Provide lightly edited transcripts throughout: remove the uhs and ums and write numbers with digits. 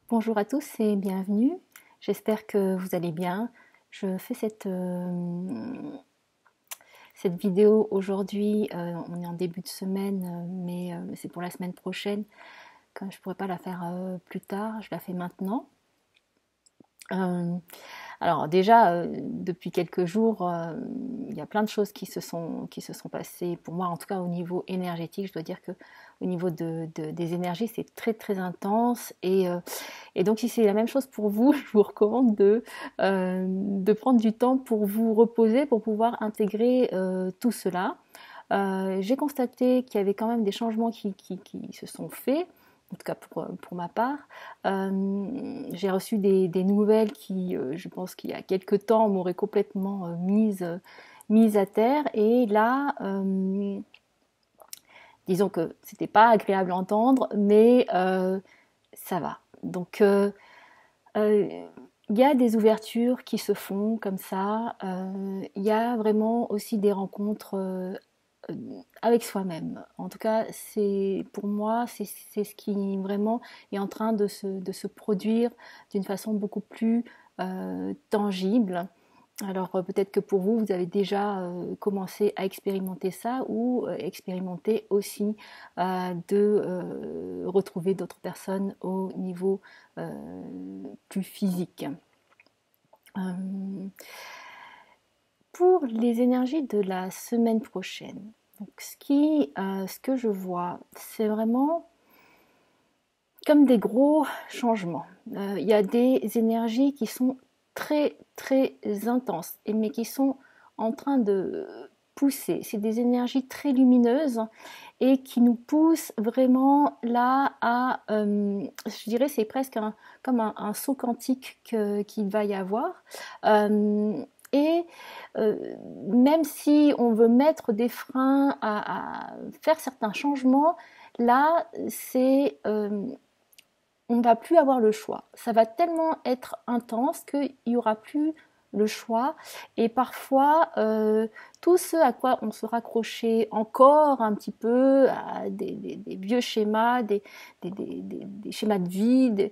Bonjour à tous et bienvenue. J'espère que vous allez bien. Je fais cette vidéo aujourd'hui. On est en début de semaine, mais c'est pour la semaine prochaine. Comme je ne pourrais pas la faire plus tard, je la fais maintenant. Euh, alors déjà, depuis quelques jours, il y a plein de choses qui se sont passées pour moi, en tout cas au niveau énergétique. Je dois dire que au niveau des énergies, c'est très très intense. Et donc si c'est la même chose pour vous, je vous recommande de prendre du temps pour vous reposer, pour pouvoir intégrer tout cela. J'ai constaté qu'il y avait quand même des changements qui se sont faits, en tout cas pour ma part. J'ai reçu des nouvelles qui, je pense qu'il y a quelques temps, m'auraient complètement mise à terre. Et là, disons que c'était pas agréable à entendre, mais ça va. Donc, euh, il y a des ouvertures qui se font comme ça. Il y a vraiment aussi des rencontres avec soi-même. En tout cas, c'est pour moi, c'est ce qui vraiment est en train de se produire d'une façon beaucoup plus tangible. Alors peut-être que pour vous, vous avez déjà commencé à expérimenter ça ou expérimenter aussi de retrouver d'autres personnes au niveau euh, plus physique. Euh, pour les énergies de la semaine prochaine, donc ce que je vois, c'est vraiment comme des gros changements. Il y a des énergies qui sont très très intenses, mais qui sont en train de pousser. C'est des énergies très lumineuses et qui nous poussent vraiment là à, je dirais, c'est presque comme un saut quantique qu'il va y avoir. Euh, et euh, même si on veut mettre des freins à faire certains changements, là, on ne va plus avoir le choix. Ça va tellement être intense qu'il n'y aura plus le choix. Et parfois, tout ce à quoi on se raccrochait encore un petit peu, à des vieux schémas, des schémas de vie,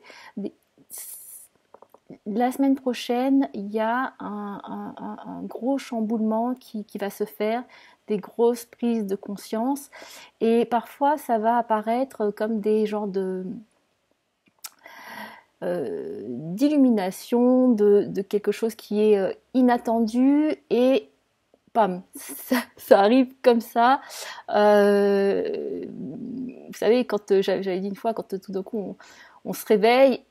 la semaine prochaine, il y a un gros chamboulement qui va se faire, des grosses prises de conscience. Et parfois, ça va apparaître comme des genres d'illumination, de quelque chose qui est inattendu et pam, ça arrive comme ça. Vous savez, quand j'avais dit une fois, quand tout d'un coup on se réveille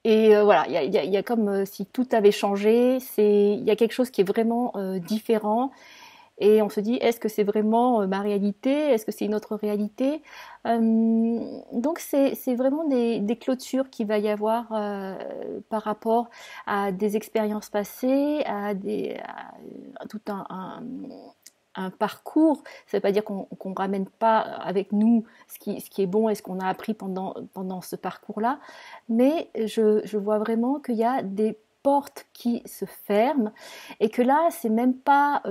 voilà, il y a comme si tout avait changé. Il y a quelque chose qui est vraiment différent et on se dit, est-ce que c'est vraiment ma réalité? Est-ce que c'est une autre réalité? Donc c'est vraiment des clôtures qu'il va y avoir par rapport à des expériences passées, à tout un parcours. Ça ne veut pas dire qu'on ramène pas avec nous ce qui est bon et ce qu'on a appris pendant ce parcours-là, mais je vois vraiment qu'il y a des portes qui se ferment et que là, c'est même pas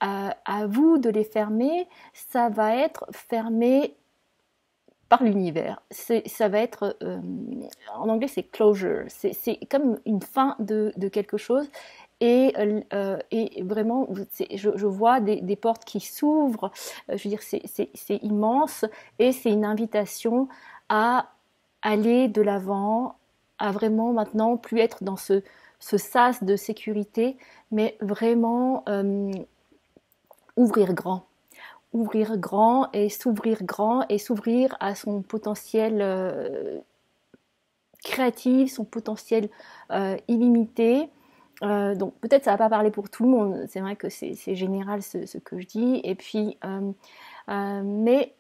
à vous de les fermer, ça va être fermé par l'univers. Ça va être, en anglais c'est closure, c'est comme une fin de quelque chose et vraiment je vois des portes qui s'ouvrent, je veux dire c'est immense et c'est une invitation à aller de l'avant, à vraiment maintenant plus être dans ce sas de sécurité, mais vraiment ouvrir grand grand et s'ouvrir à son potentiel créatif, son potentiel illimité. Donc peut-être ça va pas parler pour tout le monde, c'est vrai que c'est général ce que je dis, et puis mais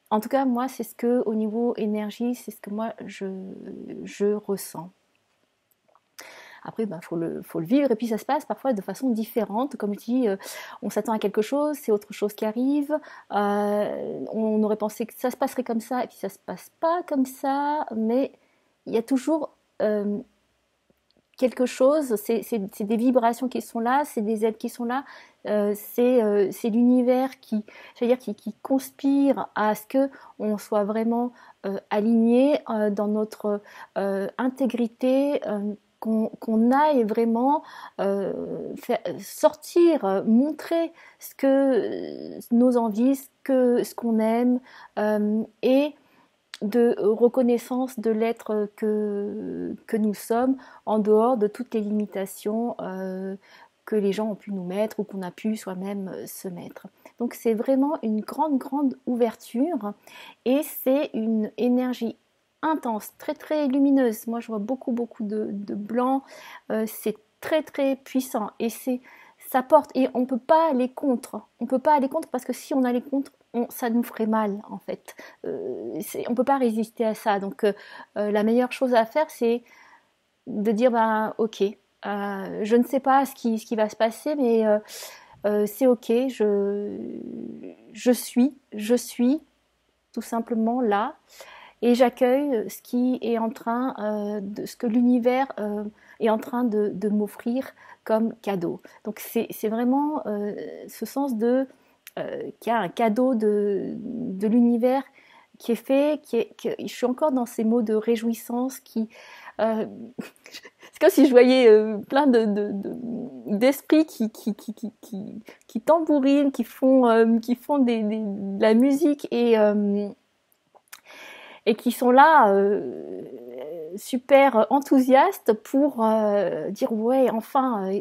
en tout cas moi c'est ce que au niveau énergie c'est ce que moi je ressens. Après, ben, faut le vivre et puis ça se passe parfois de façon différente. Comme je dis, on s'attend à quelque chose, c'est autre chose qui arrive. On aurait pensé que ça se passerait comme ça et puis ça se passe pas comme ça. Mais il y a toujours quelque chose, c'est des vibrations qui sont là, c'est des êtres qui sont là, c'est l'univers qui, j'allais dire, qui conspire à ce que on soit vraiment aligné dans notre intégrité, qu'on aille vraiment sortir, montrer ce que nos envies, ce qu'on aime, et de reconnaissance de l'être que nous sommes en dehors de toutes les limitations que les gens ont pu nous mettre ou qu'on a pu soi-même se mettre. Donc c'est vraiment une grande, grande ouverture et c'est une énergie intense, très, très lumineuse. Moi, je vois beaucoup, beaucoup de blanc. C'est très, très puissant et ça porte et on peut pas aller contre. On peut pas aller contre parce que si on allait contre, ça nous ferait mal en fait. On peut pas résister à ça. Donc la meilleure chose à faire, c'est de dire ben ok, je ne sais pas ce qui va se passer, mais c'est ok. Je suis tout simplement là et j'accueille ce qui est en train ce que l'univers est en train de m'offrir comme cadeau. Donc c'est vraiment ce sens de qu'il y a un cadeau de l'univers qui est fait, je suis encore dans ces mots de réjouissance euh, c'est comme si je voyais plein d'esprits qui tambourinent, qui font de la musique et qui sont là super enthousiastes pour dire ouais enfin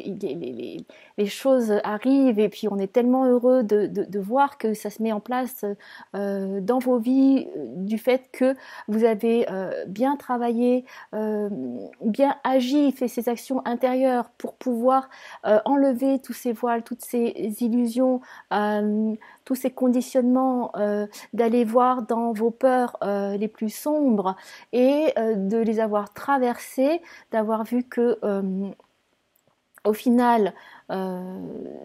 les choses arrivent et puis on est tellement heureux de voir que ça se met en place dans vos vies du fait que vous avez bien travaillé, bien agi, fait ces actions intérieures pour pouvoir enlever tous ces voiles, toutes ces illusions, tous ces conditionnements, d'aller voir dans vos peurs les plus sombres et de les avoir traversées, d'avoir vu que au final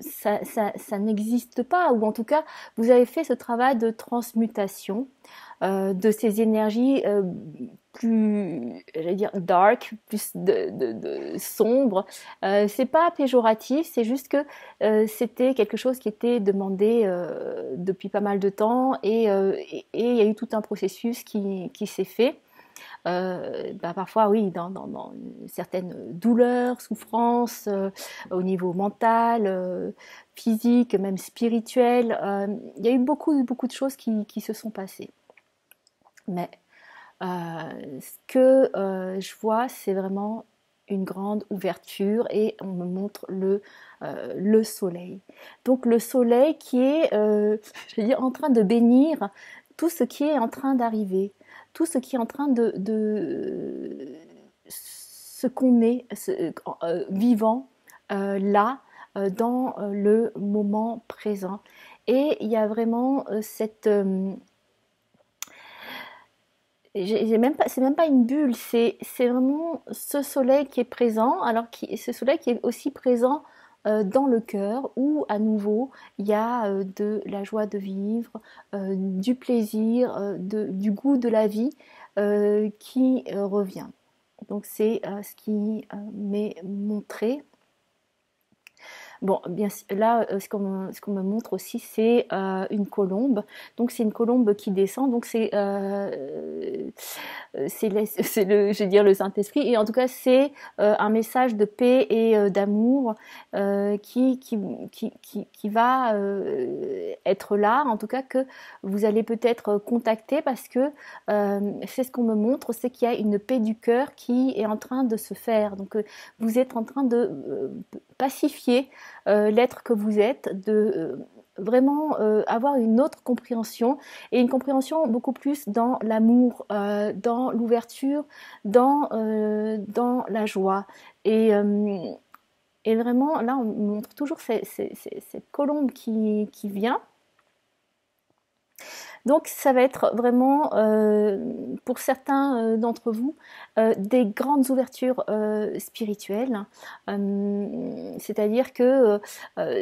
ça n'existe pas, ou en tout cas vous avez fait ce travail de transmutation de ces énergies plus, j'allais dire dark, plus de sombre. C'est pas péjoratif, c'est juste que c'était quelque chose qui était demandé depuis pas mal de temps et il y a eu tout un processus qui s'est fait. Parfois, oui, dans certaines douleurs, souffrances, au niveau mental, physique, même spirituel. Il y a eu beaucoup, beaucoup de choses qui se sont passées. Mais ce que je vois, c'est vraiment une grande ouverture et on me montre le soleil. Donc le soleil qui est, je veux dire, en train de bénir tout ce qui est en train d'arriver, tout ce qui est en train de ce qu'on est vivant là, dans le moment présent. Et il y a vraiment cette c'est même pas une bulle, c'est vraiment ce soleil qui est présent, ce soleil qui est aussi présent dans le cœur, où à nouveau il y a de la joie de vivre, du plaisir, du goût de la vie qui revient. Donc c'est ce qui m'est montré. Bon, bien là, ce qu'on me montre aussi, c'est une colombe. Donc c'est une colombe qui descend. Donc je veux dire, le Saint-Esprit. Et en tout cas, c'est un message de paix et d'amour qui va être là. En tout cas, que vous allez peut-être contacter parce que c'est ce qu'on me montre, c'est qu'il y a une paix du cœur qui est en train de se faire. Donc vous êtes en train de pacifier l'être que vous êtes, de vraiment avoir une autre compréhension et une compréhension beaucoup plus dans l'amour, dans l'ouverture, dans la joie et vraiment là on montre toujours cette colombe qui vient. Donc ça va être vraiment, pour certains d'entre vous, des grandes ouvertures spirituelles. C'est-à-dire que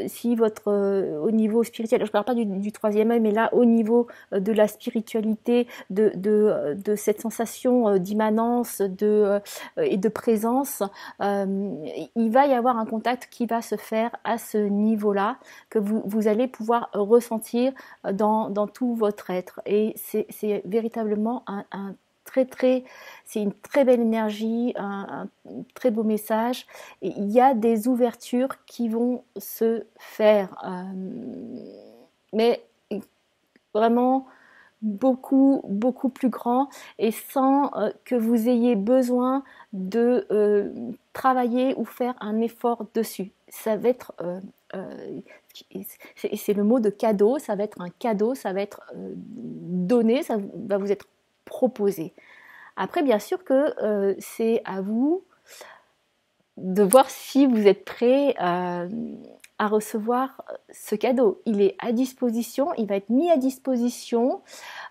si votre, au niveau spirituel, je ne parle pas du troisième œil, mais là au niveau de la spiritualité, de cette sensation d'immanence et de présence, il va y avoir un contact qui va se faire à ce niveau-là, que vous allez pouvoir ressentir dans tout votre être. Et c'est véritablement c'est une très belle énergie, un très beau message. Et il y a des ouvertures qui vont se faire, mais vraiment beaucoup plus grand, et sans que vous ayez besoin de travailler ou faire un effort dessus. Ça va être c'est le mot de cadeau, ça va être un cadeau, ça va être donné, ça va vous être proposé. Après, bien sûr que c'est à vous de voir si vous êtes prêt à recevoir ce cadeau. Il est à disposition, il va être mis à disposition.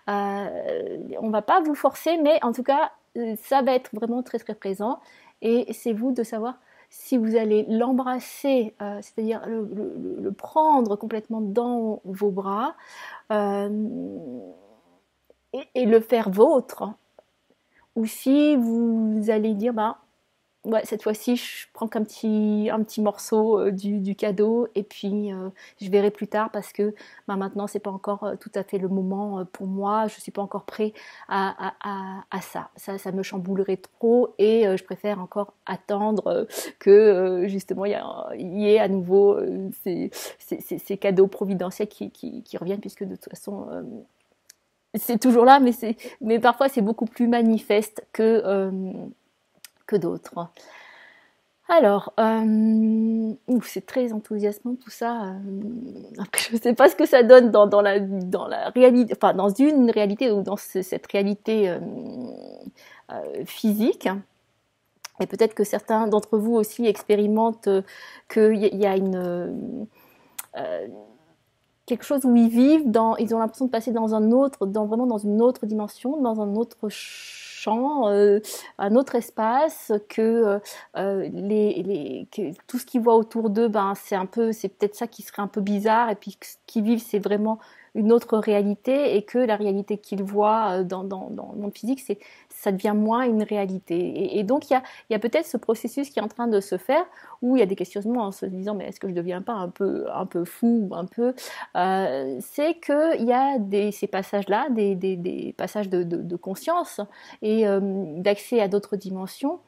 On ne va pas vous forcer, mais en tout cas, ça va être vraiment très présent. Et c'est vous de savoir si vous allez l'embrasser, c'est-à-dire le prendre complètement dans vos bras et le faire vôtre, ou si vous allez dire, bah, ouais, cette fois-ci, je prends un petit morceau du cadeau, et puis je verrai plus tard, parce que bah, maintenant, c'est pas encore tout à fait le moment pour moi. Je suis pas encore prêt à ça. Ça me chamboulerait trop, et je préfère encore attendre que justement il y ait à nouveau ces cadeaux providentiels qui reviennent, puisque de toute façon c'est toujours là, mais parfois c'est beaucoup plus manifeste que d'autres. Alors, c'est très enthousiasmant tout ça. Après, je ne sais pas ce que ça donne dans la réalité, enfin dans une réalité ou dans cette réalité physique. Et peut-être que certains d'entre vous aussi expérimentent qu'il y a quelque chose où ils vivent, ils ont l'impression de passer vraiment dans une autre dimension, dans un autre champ, un autre espace, que tout ce qu'ils voient autour d'eux, ben c'est peut-être ça qui serait un peu bizarre, et puis ce qu'ils vivent, c'est vraiment une autre réalité, et que la réalité qu'ils voient dans le monde physique, ça devient moins une réalité. Et donc il y a peut-être ce processus qui est en train de se faire, où il y a des questionnements en se disant, mais est-ce que je deviens pas un peu fou, ou un peu c'est qu'il y a ces passages-là, des passages de conscience et d'accès à d'autres dimensions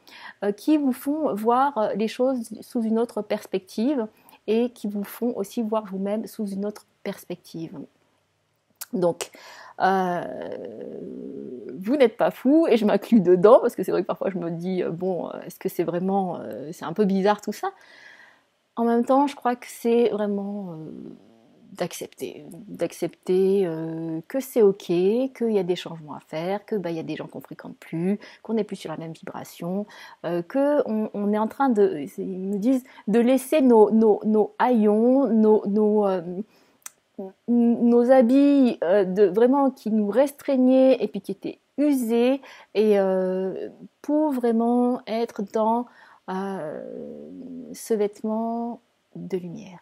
qui vous font voir les choses sous une autre perspective, et qui vous font aussi voir vous-même sous une autre perspective. Donc, vous n'êtes pas fou, et je m'inclus dedans, parce que c'est vrai que parfois je me dis, bon, est-ce que c'est vraiment, c'est un peu bizarre tout ça. En même temps, je crois que c'est vraiment d'accepter que c'est ok, qu'il y a des changements à faire, que il y a des gens qu'on fréquente plus, qu'on n'est plus sur la même vibration, que on est en train ils me disent de laisser nos haillons, nos habits vraiment qui nous restreignaient, et puis qui étaient usés, et pour vraiment être dans ce vêtement de lumière.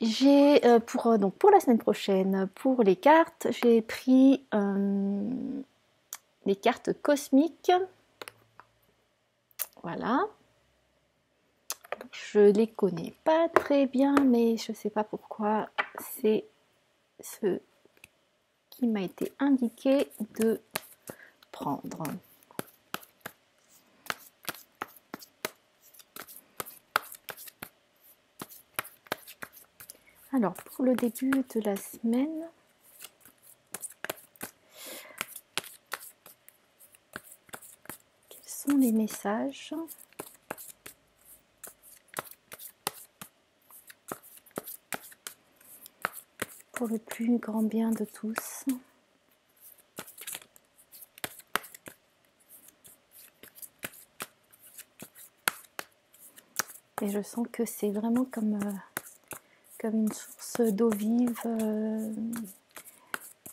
J'ai pour la semaine prochaine, pour les cartes, j'ai pris les cartes cosmiques. Voilà. Je les connais pas très bien, mais je sais pas pourquoi c'est ce qui m'a été indiqué de prendre. Alors, pour le début de la semaine, quels sont les messages ? Pour le plus grand bien de tous. Et je sens que c'est vraiment comme comme une source d'eau vive,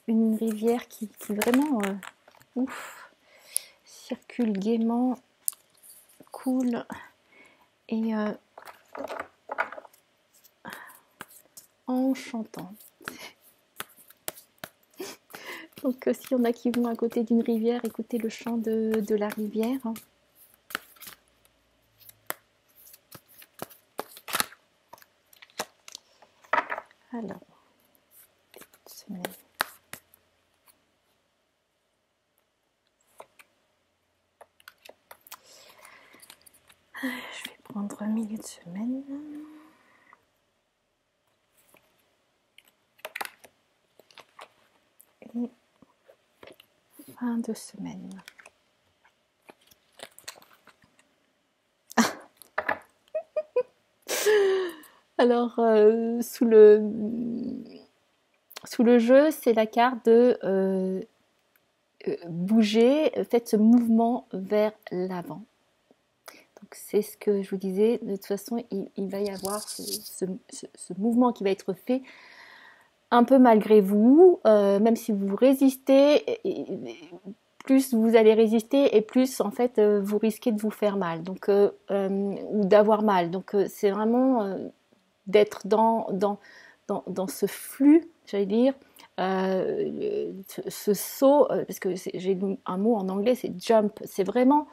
une rivière qui vraiment circule gaiement, coule et en chantant. Donc s'il y en a qui vont à côté d'une rivière, écoutez le chant de la rivière. Alors, semaine. Je vais prendre milieu de semaine. Et fin de semaine. Alors, sous le jeu, c'est la carte de bouger, faites ce mouvement vers l'avant. Donc, c'est ce que je vous disais. De toute façon, il va y avoir ce mouvement qui va être fait un peu malgré vous, même si vous résistez. Plus vous allez résister et plus en fait vous risquez de vous faire mal, donc ou d'avoir mal. Donc c'est vraiment d'être dans ce flux, j'allais dire, ce saut, parce que j'ai un mot en anglais, c'est jump. C'est vraiment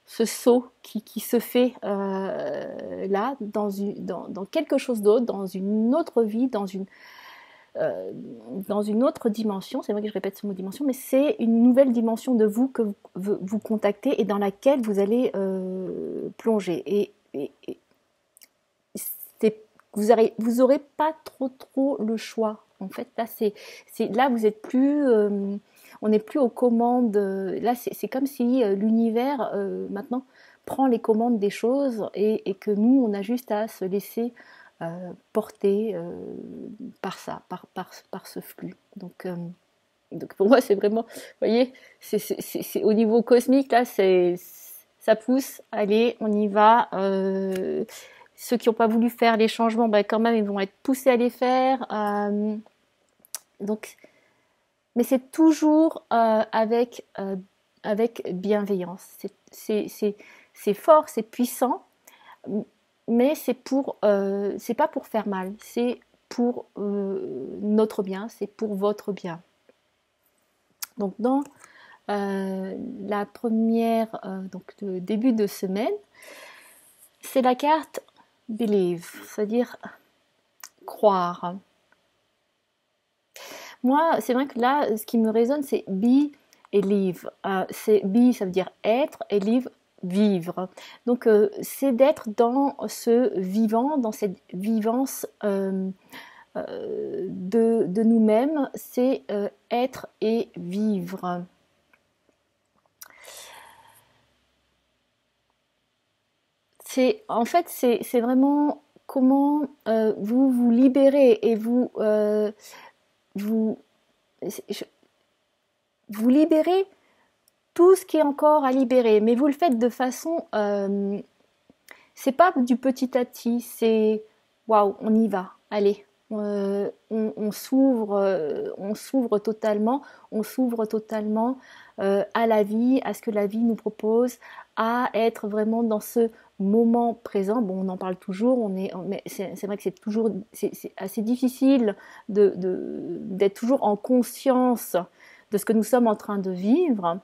ce saut qui se fait là, dans quelque chose d'autre, dans une autre vie, dans une autre dimension. C'est vrai que je répète ce mot dimension, mais c'est une nouvelle dimension de vous que vous contactez et dans laquelle vous allez plonger. Et vous aurez pas trop le choix. En fait, là, là vous êtes plus, on n'est plus aux commandes. Là, c'est comme si l'univers maintenant prend les commandes des choses et que nous, on a juste à se laisser porter par ça, par ce flux. Donc pour moi, c'est vraiment, vous voyez, c'est au niveau cosmique, là, ça pousse, allez, on y va. Ceux qui n'ont pas voulu faire les changements, ben, quand même, ils vont être poussés à les faire. Donc, mais c'est toujours avec bienveillance. C'est fort, c'est puissant, mais c'est pas pour faire mal, c'est pour notre bien, c'est pour votre bien. Donc dans la première, donc le début de semaine, c'est la carte Believe, c'est-à-dire croire. Moi, c'est vrai que là, ce qui me résonne, c'est be et live. C'est be, ça veut dire être, et live, vivre. Donc, c'est d'être dans ce vivant, dans cette vivance de nous-mêmes, c'est être et vivre. En fait, c'est vraiment comment vous vous libérez et vous libérez tout ce qui est encore à libérer, mais vous le faites de façon, c'est pas du petit à petit, c'est waouh, on y va, allez, on s'ouvre totalement, à la vie, à ce que la vie nous propose, à être vraiment dans ce moment présent. Bon, on en parle toujours, mais c'est vrai que c'est assez difficile d'être toujours en conscience de ce que nous sommes en train de vivre.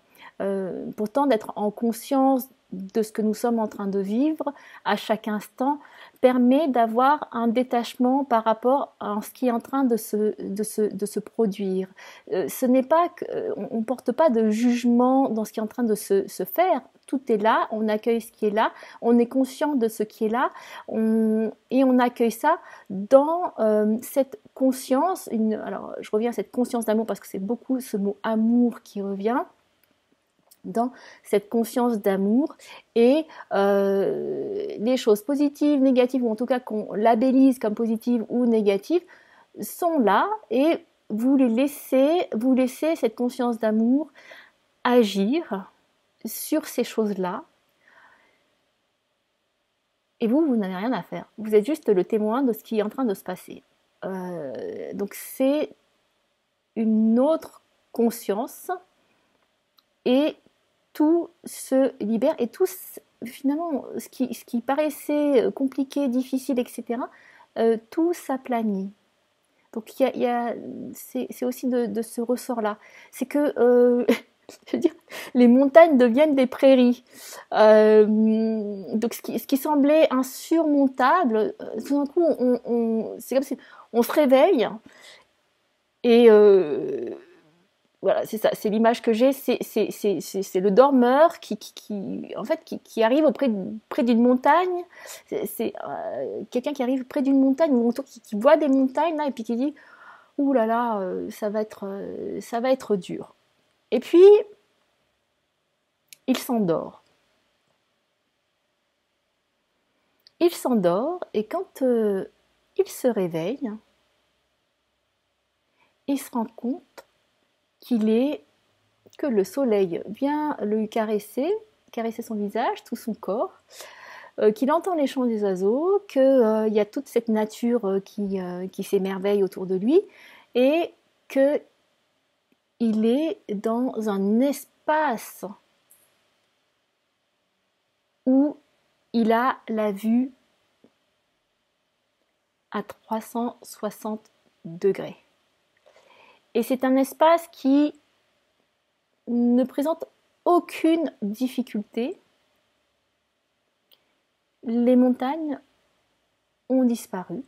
Pourtant, d'être en conscience de ce que nous sommes en train de vivre à chaque instant permet d'avoir un détachement par rapport à ce qui est en train de se produire. Ce n'est pas on ne porte pas de jugement dans ce qui est en train de se faire. Tout est là, on accueille ce qui est là, on est conscient de ce qui est là, et on accueille ça dans cette conscience. Alors, je reviens à cette conscience d'amour parce que c'est beaucoup ce mot amour qui revient. Dans cette conscience d'amour et les choses positives, négatives, ou en tout cas qu'on labellise comme positives ou négatives, sont là et vous laissez cette conscience d'amour agir sur ces choses-là Et vous n'avez rien à faire. Vous êtes juste le témoin de ce qui est en train de se passer. Donc c'est une autre conscience et tout se libère et tout, finalement, ce qui paraissait compliqué, difficile, etc., tout s'aplanit. Donc c'est aussi de ce ressort-là. C'est que je veux dire, les montagnes deviennent des prairies. Donc ce qui semblait insurmontable, tout d'un coup, c'est comme si on se réveille et voilà, c'est ça, c'est l'image que j'ai, c'est le dormeur en fait, qui arrive près d'une montagne. C'est quelqu'un qui arrive près d'une montagne ou qui voit des montagnes là et puis qui dit ouh là là, ça va être dur. Et puis il s'endort. Il s'endort et quand il se réveille, il se rend compte que le soleil vient le caresser son visage, tout son corps, qu'il entend les chants des oiseaux, qu'il y a toute cette nature qui s'émerveille autour de lui et qu'il est dans un espace où il a la vue à 360 degrés. Et c'est un espace qui ne présente aucune difficulté. Les montagnes ont disparu.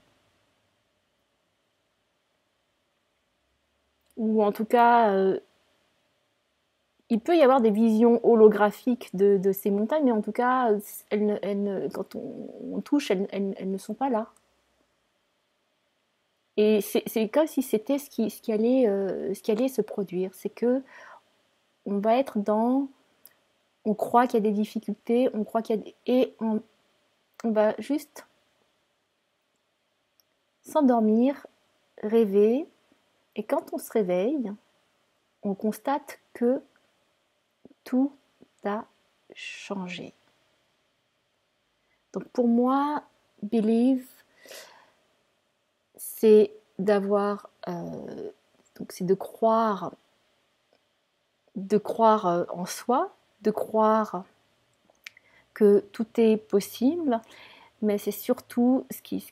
Ou en tout cas, il peut y avoir des visions holographiques de ces montagnes, mais en tout cas, quand on touche, elles ne sont pas là. Et c'est comme si c'était ce qui allait se produire. C'est que on va être on croit qu'il y a des difficultés, on croit qu'il y a et on va juste s'endormir, rêver, et quand on se réveille, on constate que tout a changé. Donc pour moi, believe, c'est d'avoir, donc c'est de croire en soi, de croire que tout est possible, mais c'est surtout, ce qui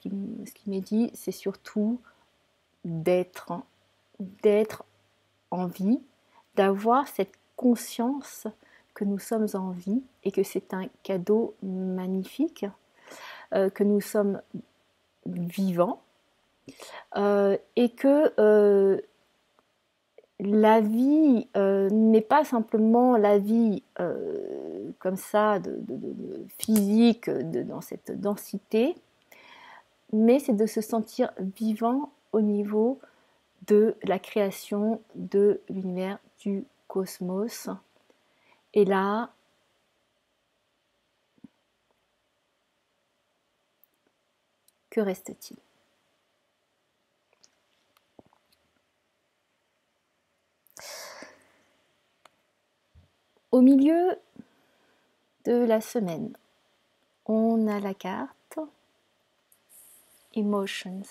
m'est dit, c'est surtout d'être en vie, d'avoir cette conscience que nous sommes en vie et que c'est un cadeau magnifique, que nous sommes vivants et que la vie n'est pas simplement la vie comme ça, de physique, dans cette densité, mais c'est de se sentir vivant au niveau de la création de l'univers, du cosmos. Et là, que reste-t-il ? Au milieu de la semaine, on a la carte Emotions,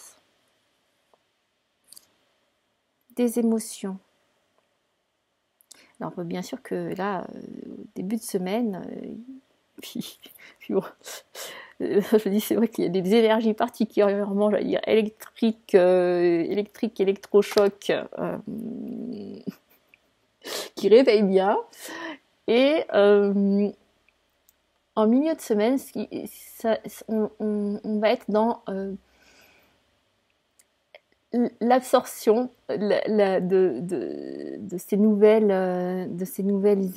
des émotions. Alors bien sûr que là, au début de semaine, puis bon, je dis c'est vrai qu'il y a des énergies particulièrement, j'allais dire, électriques, électrochocs, qui réveillent bien. Et en milieu de semaine, on va être dans l'absorption de ces nouvelles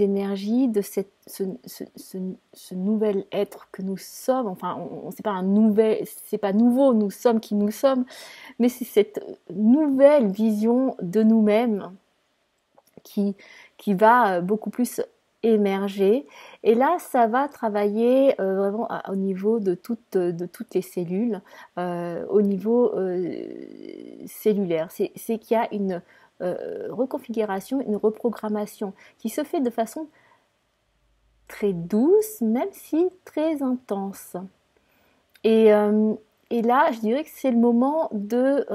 énergies, de ce nouvel être que nous sommes. Enfin, c'est pas nouveau, nous sommes qui nous sommes, mais c'est cette nouvelle vision de nous-mêmes qui va beaucoup plus émerger. Et là, ça va travailler vraiment au niveau de toutes les cellules, au niveau cellulaire. C'est qu'il y a une reconfiguration, une reprogrammation qui se fait de façon très douce, même si très intense. Et, et là, je dirais que c'est le moment de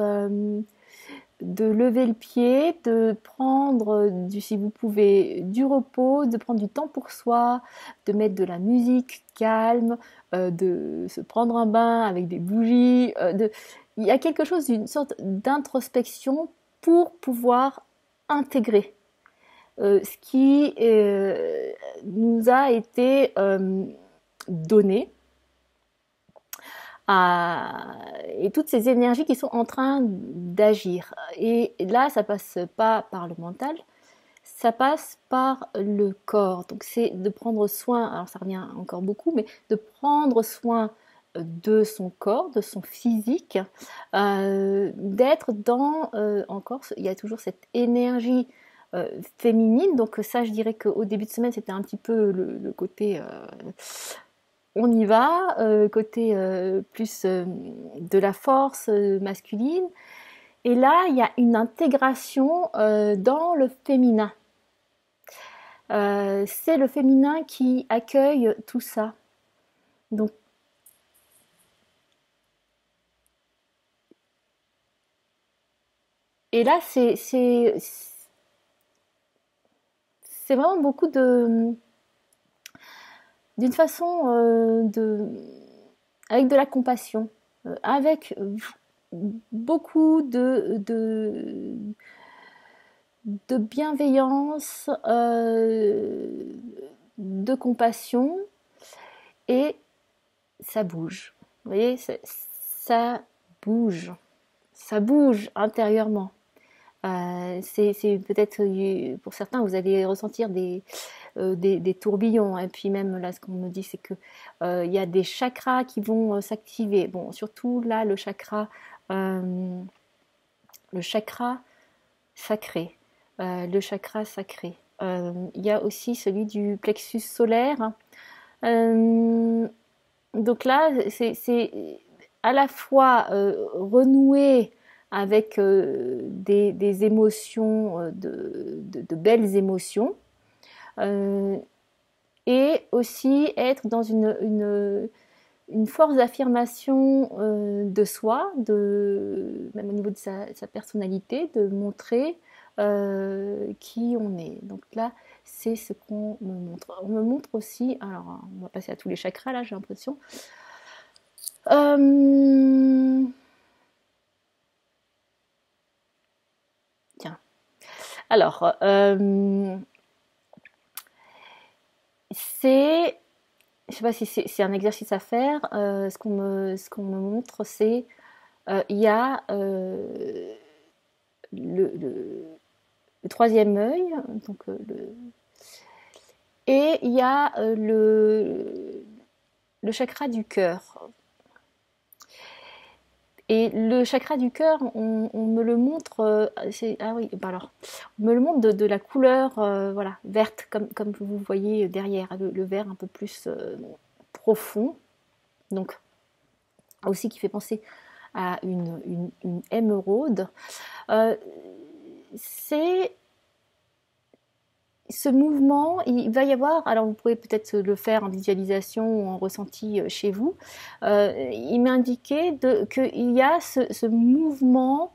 lever le pied, de prendre, si vous pouvez, du repos, de prendre du temps pour soi, de mettre de la musique calme, de se prendre un bain avec des bougies. Il y a quelque chose d'une sorte d'introspection pour pouvoir intégrer ce qui nous a été donné et toutes ces énergies qui sont en train d'agir. Et là, ça passe pas par le mental, ça passe par le corps. Donc c'est de prendre soin, alors ça revient encore beaucoup, mais de prendre soin de son corps, de son physique, d'être dans, encore, il y a toujours cette énergie féminine. Donc ça, je dirais qu'au début de semaine, c'était un petit peu le côté on y va, côté plus de la force masculine. Et là, il y a une intégration dans le féminin. C'est le féminin qui accueille tout ça. Donc, et là, c'est vraiment beaucoup d'une façon avec de la compassion, avec beaucoup de bienveillance, de compassion, et ça bouge. Vous voyez, ça bouge. Ça bouge intérieurement. C'est peut-être, pour certains, vous allez ressentir des tourbillons. Et puis même là, ce qu'on me dit, c'est que il y a des chakras qui vont s'activer. Bon, surtout là, le chakra sacré. Le chakra sacré. Il y a aussi celui du plexus solaire. Donc là, c'est à la fois renouer avec des émotions, de belles émotions, et aussi être dans une force d'affirmation de soi, même au niveau de sa personnalité, de montrer qui on est. Donc là, c'est ce qu'on me montre. On me montre aussi, alors on va passer à tous les chakras là, j'ai l'impression. Tiens. Alors, je sais pas si c'est un exercice à faire. Ce qu'on me montre, c'est il y a le troisième œil, donc et il y a le chakra du cœur. Et le chakra du cœur, on me le montre, ah oui, bah alors, on me le montre de la couleur, voilà, verte, comme vous voyez derrière, le vert un peu plus profond, donc aussi qui fait penser à une émeraude. C'est ce mouvement, il va y avoir, alors vous pouvez peut-être le faire en visualisation ou en ressenti chez vous, il m'est indiqué qu'il y a ce mouvement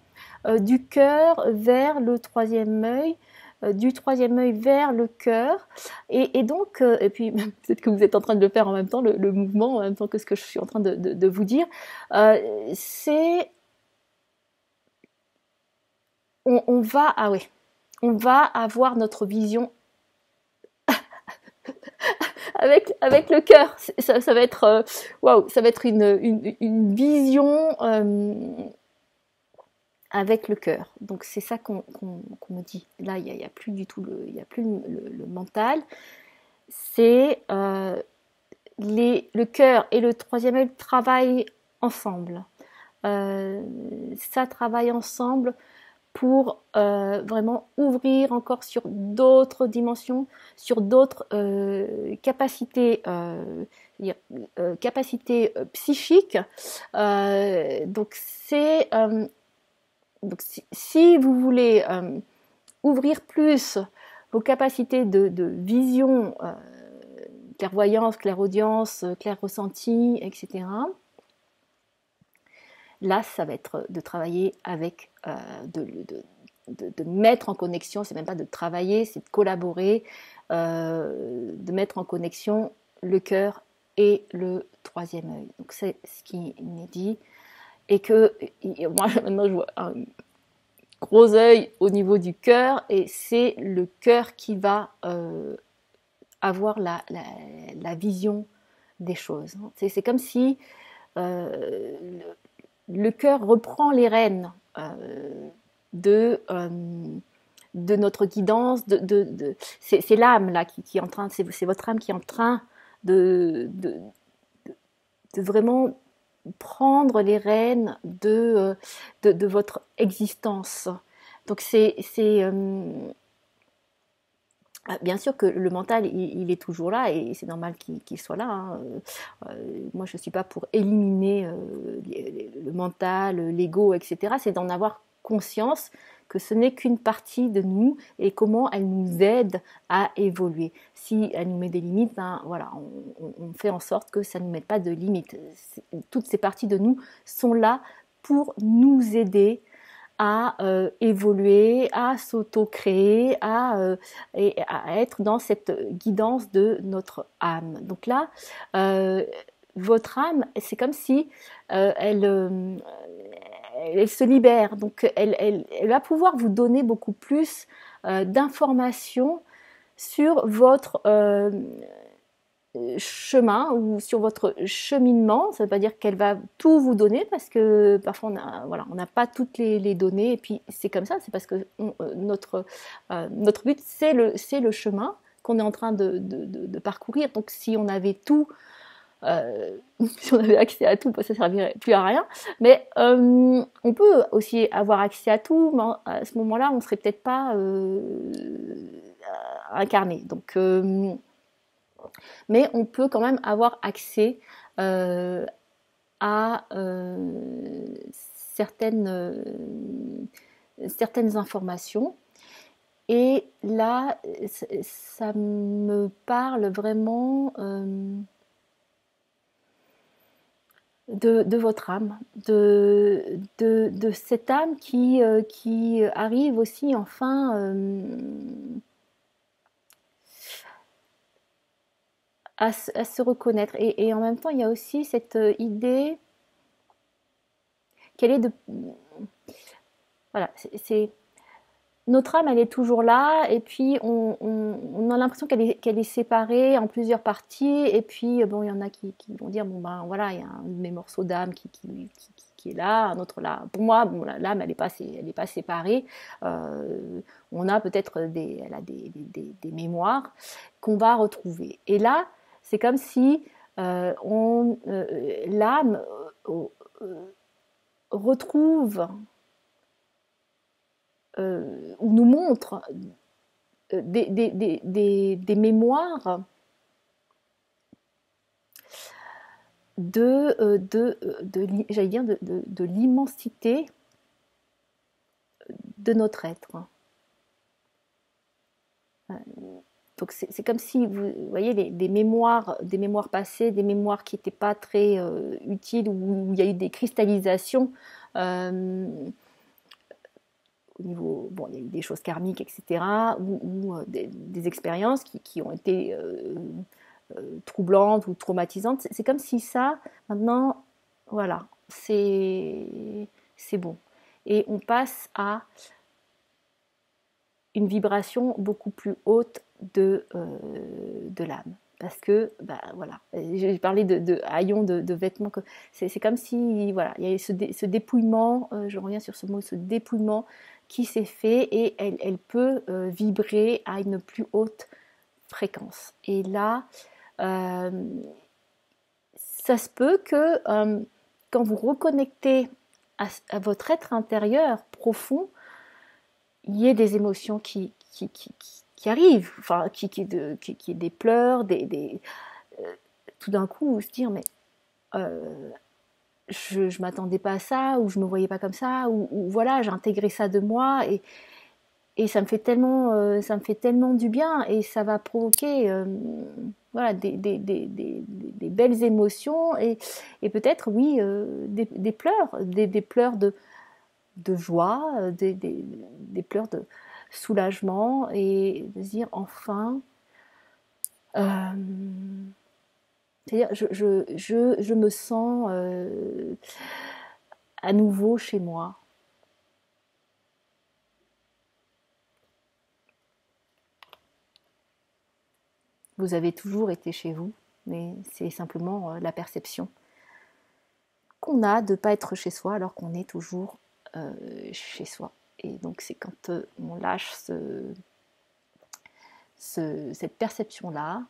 du cœur vers le troisième œil, du troisième œil vers le cœur, et donc, et puis peut-être que vous êtes en train de le faire en même temps, le mouvement, en même temps que ce que je suis en train de vous dire, c'est... On va, ah ouais, on va avoir notre vision avec le cœur. Ça va être waouh, ça va être une vision avec le cœur. Donc c'est ça qu'on me dit. Là, il y a plus du tout il y a plus le mental. C'est le cœur et le troisième œil travaillent ensemble. Ça travaille ensemble pour vraiment ouvrir encore sur d'autres dimensions, sur d'autres capacités, capacités psychiques. Donc si vous voulez ouvrir plus vos capacités de vision, clairvoyance, clairaudience, clair ressenti, etc., là, ça va être de travailler avec, de mettre en connexion, c'est même pas de travailler, c'est de collaborer, de mettre en connexion le cœur et le troisième œil. Donc c'est ce qui m'est dit. Et que moi maintenant je vois un gros œil au niveau du cœur et c'est le cœur qui va avoir la vision des choses. C'est comme si le cœur reprend les rênes de, euh, de notre guidance. C'est l'âme là qui est en train, c'est votre âme qui est en train de vraiment prendre les rênes de votre existence. Donc bien sûr que le mental, il est toujours là et c'est normal qu'il soit là. Hein. Moi, je ne suis pas pour éliminer le mental, l'ego, etc. C'est d'en avoir conscience que ce n'est qu'une partie de nous et comment elle nous aide à évoluer. Si elle nous met des limites, ben voilà, on fait en sorte que ça ne nous mette pas de limites. Toutes ces parties de nous sont là pour nous aider à évoluer, à s'auto-créer, à être dans cette guidance de notre âme. Donc là, votre âme, c'est comme si elle se libère. Donc elle va pouvoir vous donner beaucoup plus d'informations sur votre chemin ou sur votre cheminement. Ça ne veut pas dire qu'elle va tout vous donner parce que parfois on n'a pas toutes les données et puis c'est comme ça, c'est parce que notre but c'est le chemin qu'on est en train de parcourir. Donc si on avait tout, si on avait accès à tout, ça ne servirait plus à rien. Mais on peut aussi avoir accès à tout, mais à ce moment-là, on ne serait peut-être pas incarné. Donc mais on peut quand même avoir accès à certaines informations. Et là, ça me parle vraiment de votre âme, de cette âme qui arrive aussi enfin à se reconnaître. Et en même temps, il y a aussi cette idée qu'elle est de... Voilà, c'est notre âme, elle est toujours là, et puis on a l'impression qu'elle est séparée en plusieurs parties, et puis bon, il y en a qui vont dire, bon ben voilà, il y a un de mes morceaux d'âme qui est là, un autre là. Pour moi, bon, l'âme, elle n'est pas séparée. On a peut-être elle a des mémoires qu'on va retrouver. Et là, c'est comme si l'âme retrouve ou nous montre des mémoires j'allais dire de l'immensité de notre être. Donc c'est comme si vous voyez des mémoires passées, des mémoires qui n'étaient pas très utiles, où il y a eu des cristallisations au niveau, bon, il y a eu des choses karmiques, etc., ou des expériences qui ont été troublantes ou traumatisantes. C'est comme si ça, maintenant, voilà, c'est bon. Et on passe à une vibration beaucoup plus haute de l'âme. Parce que, bah, voilà, j'ai parlé de haillons, de vêtements, c'est comme si, voilà, il y a ce dépouillement, je reviens sur ce mot, ce dépouillement qui s'est fait et elle peut vibrer à une plus haute fréquence. Et là, ça se peut que quand vous reconnectez à votre être intérieur profond, il y ait des émotions qui arrivent, enfin, qui est des pleurs, tout d'un coup, se dire, mais je m'attendais pas à ça, ou je me voyais pas comme ça, ou voilà, j'ai intégré ça de moi, et Et ça me fait tellement du bien et ça va provoquer voilà, des belles émotions et peut-être, oui, des pleurs de joie, des pleurs de soulagement et de se dire enfin, c'est-à-dire je me sens à nouveau chez moi. Vous avez toujours été chez vous, mais c'est simplement la perception qu'on a de ne pas être chez soi alors qu'on est toujours chez soi. Et donc c'est quand on lâche cette perception-là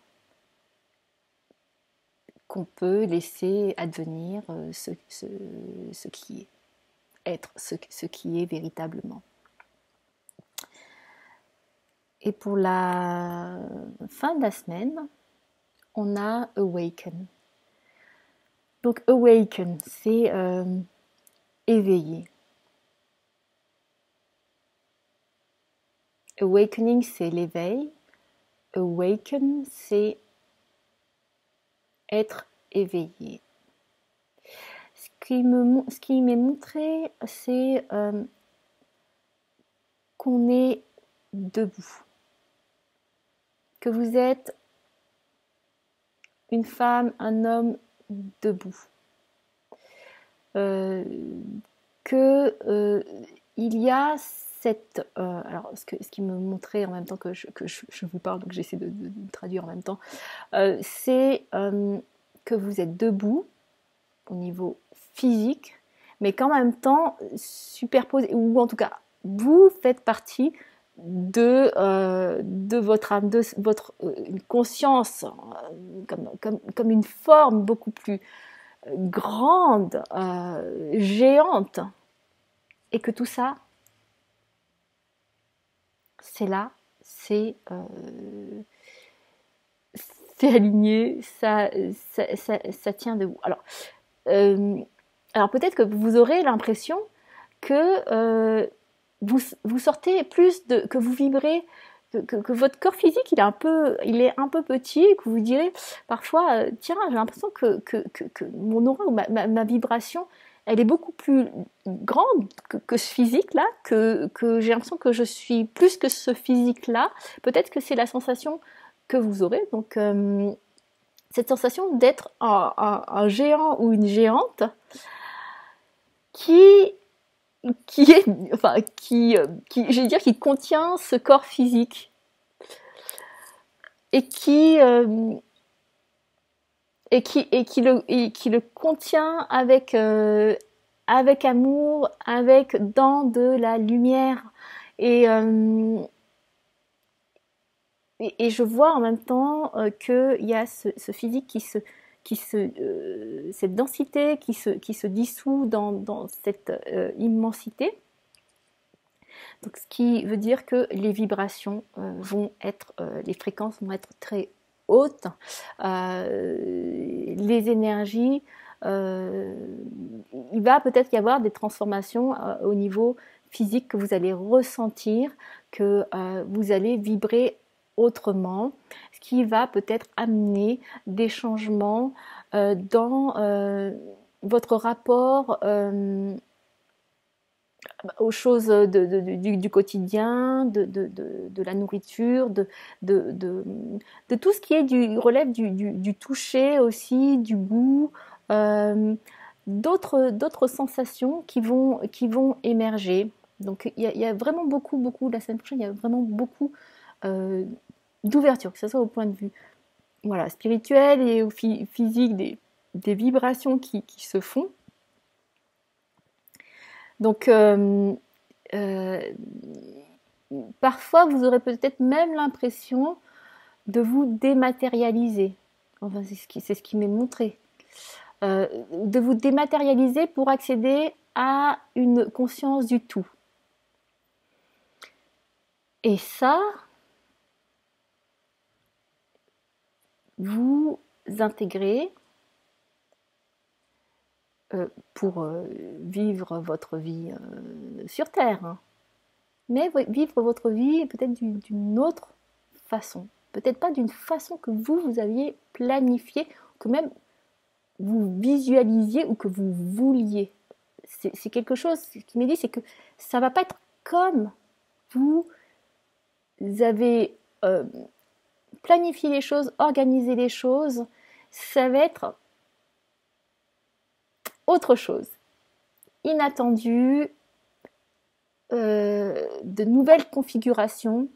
qu'on peut laisser advenir ce qui est, être ce qui est véritablement. Et pour la fin de la semaine, on a Awaken. Donc Awaken, c'est éveiller. Awakening, c'est l'éveil. Awaken, c'est être éveillé. Ce qui m'est montré, c'est qu'on est debout. Que vous êtes une femme, un homme debout. Il y a cette... alors, ce qui me montrait en même temps que je vous parle, donc j'essaie de traduire en même temps, c'est que vous êtes debout au niveau physique, mais qu'en même temps superposé, ou en tout cas, vous faites partie de votre âme, de votre conscience, comme une forme beaucoup plus grande, géante, et que tout ça, c'est là, c'est aligné, ça tient debout. Alors peut-être que vous aurez l'impression que vous sortez plus que vous vibrez, que votre corps physique il est un peu petit, que vous direz parfois tiens, j'ai l'impression que mon aura ou ma vibration elle est beaucoup plus grande que ce physique là, que j'ai l'impression que je suis plus que ce physique là. Peut-être que c'est la sensation que vous aurez, donc cette sensation d'être un géant ou une géante qui est, enfin, je vais dire, qui contient ce corps physique et qui le contient avec amour, dans de la lumière et je vois en même temps qu'il y a ce physique cette densité qui se dissout dans cette immensité. Donc, ce qui veut dire que les vibrations les fréquences vont être très hautes, les énergies, il va peut-être y avoir des transformations au niveau physique que vous allez ressentir, que vous allez vibrer autrement, ce qui va peut-être amener des changements dans votre rapport aux choses du quotidien, de la nourriture, de tout ce qui relève du toucher aussi, du goût, d'autres sensations qui vont émerger. Donc il y a vraiment beaucoup, la semaine prochaine, il y a vraiment beaucoup d'ouverture, que ce soit au point de vue voilà, spirituel et au physique, des vibrations qui se font. Donc, parfois, vous aurez peut-être même l'impression de vous dématérialiser. Enfin, c'est ce qui m'est montré. De vous dématérialiser pour accéder à une conscience du tout. Et ça, vous intégrez pour vivre votre vie sur Terre. Hein. mais vivre votre vie peut-être d'une autre façon. Peut-être pas d'une façon que vous aviez planifié, que même vous visualisiez ou que vous vouliez. C'est quelque chose qui m'est dit, c'est que ça va pas être comme vous avez planifié les choses, organisé les choses. Ça va être autre chose, inattendu, de nouvelles configurations.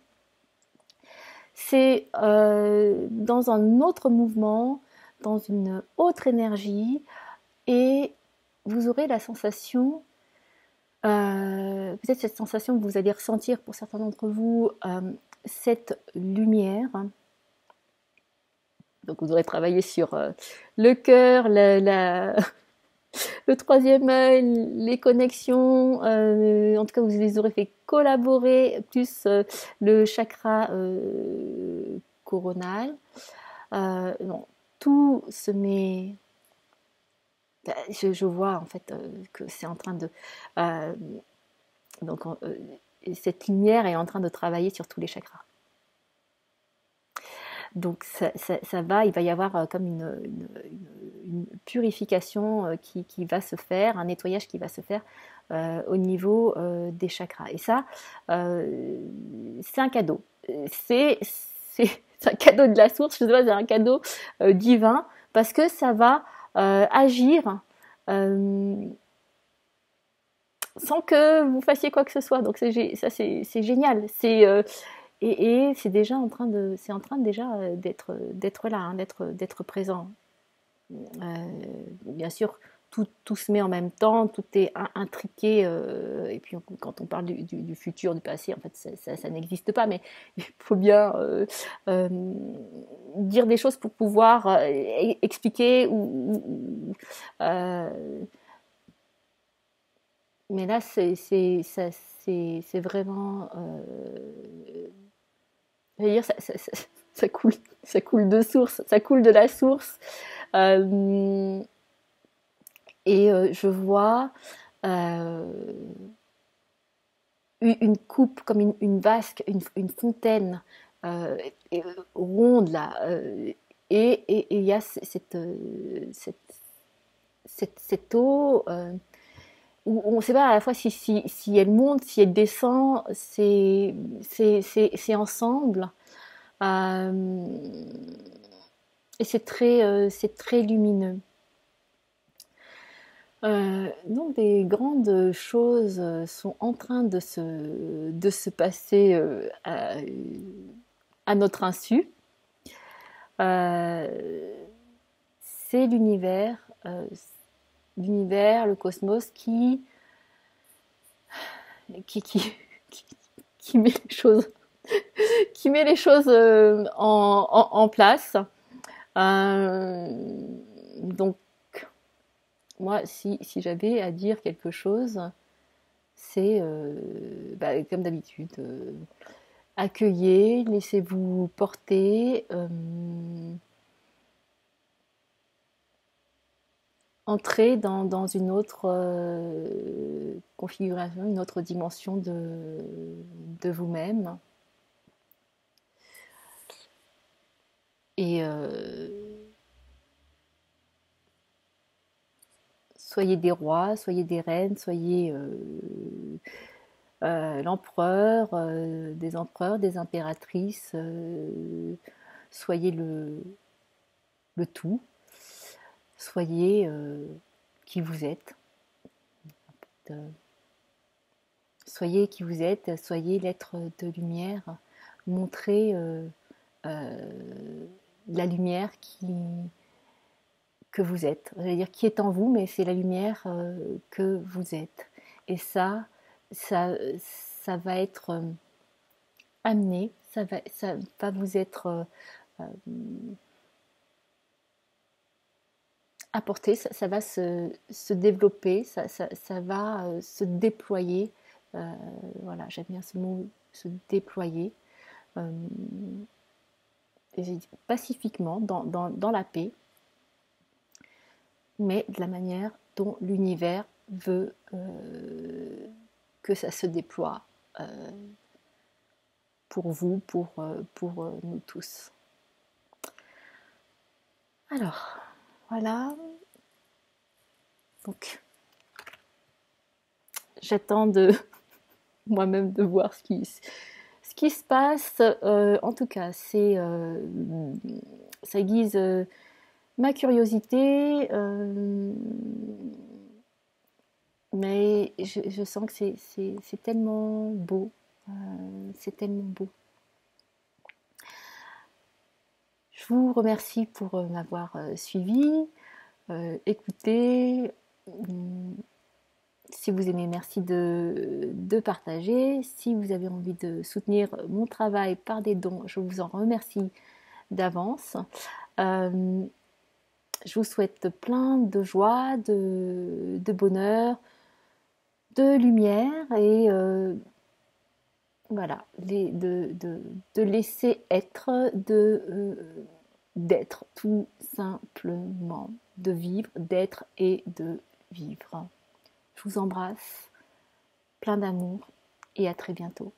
C'est dans un autre mouvement, dans une autre énergie, et vous aurez la sensation, peut-être cette sensation que vous allez ressentir pour certains d'entre vous, cette lumière. Donc vous aurez travaillé sur le cœur, le troisième œil, les connexions, en tout cas vous les aurez fait collaborer, plus le chakra coronal. Non, tout se met. Je vois en fait que c'est en train de. Donc cette lumière est en train de travailler sur tous les chakras. Donc ça va, il va y avoir comme une purification qui va se faire, un nettoyage qui va se faire au niveau des chakras. Et ça, c'est un cadeau. C'est un cadeau de la source, je sais pas, c'est un cadeau divin, parce que ça va agir sans que vous fassiez quoi que ce soit. Donc c'est génial. Et c'est déjà en train déjà d'être là, hein, d'être présent. Bien sûr, tout se met en même temps, tout est intriqué. Et puis quand on parle du futur, du passé, en fait, ça n'existe pas. Mais il faut bien dire des choses pour pouvoir expliquer mais là, c'est vraiment. Je veux dire, ça coule de source, ça coule de la source. Euh, et je vois une coupe comme une vasque, une fontaine ronde là. Et il y a cette eau où on ne sait pas à la fois si elle monte, si elle descend, c'est ensemble. Euh, et c'est très lumineux. Donc des grandes choses sont en train de se passer à notre insu. C'est l'univers, le cosmos qui, qui, qui met les choses, qui met les choses en place. Donc moi, si j'avais à dire quelque chose, c'est comme d'habitude, accueillez, laissez-vous porter, entrez dans une autre configuration, une autre dimension de vous-même. Et soyez des rois, soyez des reines, soyez l'empereur, des empereurs, des impératrices, soyez le tout, soyez qui vous êtes. Soyez qui vous êtes, soyez l'être de lumière, montrez la lumière que vous êtes. J'allais dire qui est en vous, mais c'est la lumière que vous êtes. Et ça va être amené, ça va vous être apporté, ça va se développer, ça va se déployer. Voilà, j'aime bien ce mot, se déployer. Pacifiquement, dans la paix, mais de la manière dont l'univers veut que ça se déploie vous, pour nous tous. Alors, voilà. Donc, j'attends moi-même de voir ce qui se passe. En tout cas, ça aiguise ma curiosité, mais je sens que c'est tellement beau. C'est tellement beau. Je vous remercie pour m'avoir suivi, écouté. Si vous aimez, merci de partager. Si vous avez envie de soutenir mon travail par des dons, je vous en remercie d'avance. Je vous souhaite plein de joie, de bonheur, de lumière et voilà, de laisser être, d'être tout simplement, de vivre, d'être et de vivre. Je vous embrasse, plein d'amour et à très bientôt.